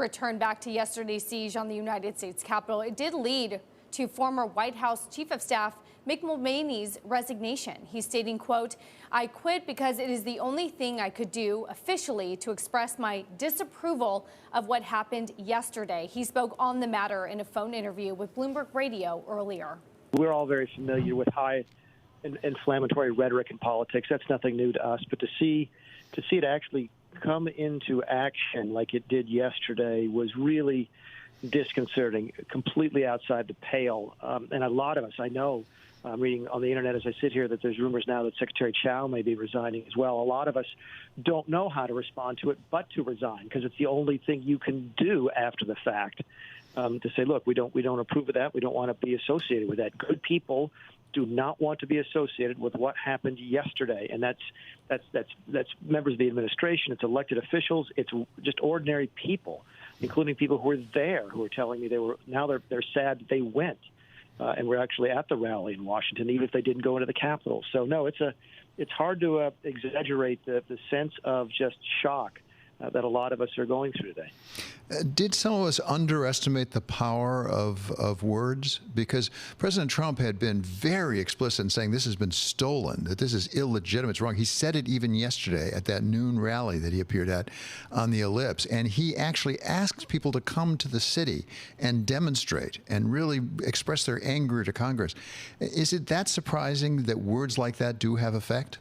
Return back to yesterday's siege on the United States Capitol. It did lead to former White House Chief of Staff Mick Mulvaney's resignation. He's stating, quote, "I quit because it is the only thing I could do officially to express my disapproval of what happened yesterday." He spoke on the matter in a phone interview with Bloomberg Radio earlier. We're all very familiar with high inflammatory rhetoric in politics. That's nothing new to us. But to see it actually come into action like it did yesterday was really disconcerting, completely outside the pale. And a lot of us, I know, I'm reading on the internet as I sit here that there's rumors now that Secretary Chao may be resigning as well. A lot of us don't know how to respond to it but to resign, because it's the only thing you can do after the fact, to say, look, we don't approve of that. We don't want to be associated with that. Good people do not want to be associated with what happened yesterday, and that's members of the administration, it's elected officials, it's just ordinary people, including people who were there, who are telling me they're sad that they went and were actually at the rally in Washington, even if they didn't go into the Capitol. So no, it's hard to exaggerate the sense of just shock that a lot of us are going through today. Did some of us underestimate the power of words? Because President Trump had been very explicit in saying this has been stolen, that this is illegitimate, it's wrong. He said it even yesterday at that noon rally that he appeared at on the Ellipse. And he actually asked people to come to the city and demonstrate and really express their anger to Congress. Is it that surprising that words like that do have effect?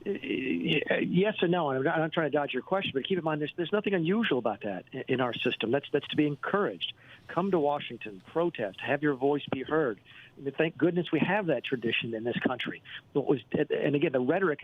Yes and no. I'm not trying to dodge your question, but keep in mind there's nothing unusual about that in our system. That's to be encouraged. Come to Washington, protest, have your voice be heard. I mean, thank goodness we have that tradition in this country. And again, the rhetoric,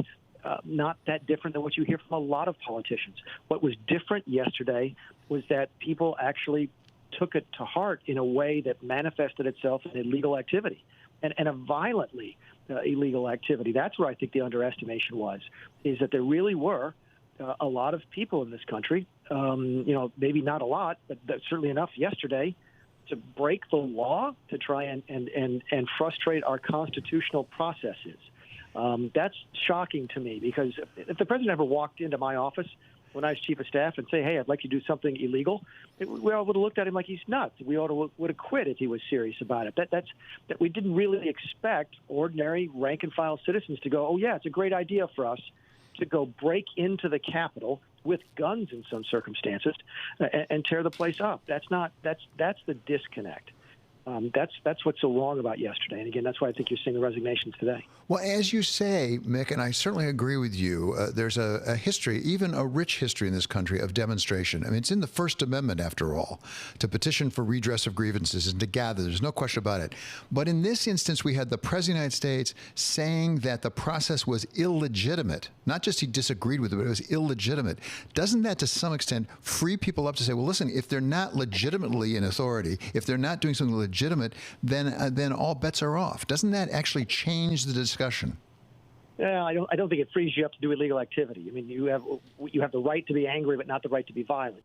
not that different than what you hear from a lot of politicians. What was different yesterday was that people actually took it to heart in a way that manifested itself in illegal activity, and a violently illegal activity. That's where I think the underestimation was, is that there really were a lot of people in this country, maybe not a lot, but certainly enough yesterday to break the law, to try and frustrate our constitutional processes. That's shocking to me, because if the president ever walked into my office when I was chief of staff and say, hey, I'd like you to do something illegal, we all would have looked at him like he's nuts. We would have quit if he was serious about it. That we didn't really expect ordinary rank and file citizens to go, oh, yeah, it's a great idea for us to go break into the Capitol with guns in some circumstances and tear the place up. That's the disconnect. That's what's so wrong about yesterday. And again, that's why I think you're seeing the resignations today. Well, as you say, Mick, and I certainly agree with you, there's a history, even a rich history in this country of demonstration. I mean, it's in the First Amendment, after all, to petition for redress of grievances and to gather. There's no question about it. But in this instance, we had the President of the United States saying that the process was illegitimate. Not just he disagreed with it, but it was illegitimate. Doesn't that, to some extent, free people up to say, well, listen, if they're not legitimately in authority, if they're not doing something legitimate, then all bets are off? Doesn't that actually change the discussion? Yeah, I don't think it frees you up to do illegal activity. I mean, you have the right to be angry, but not the right to be violent.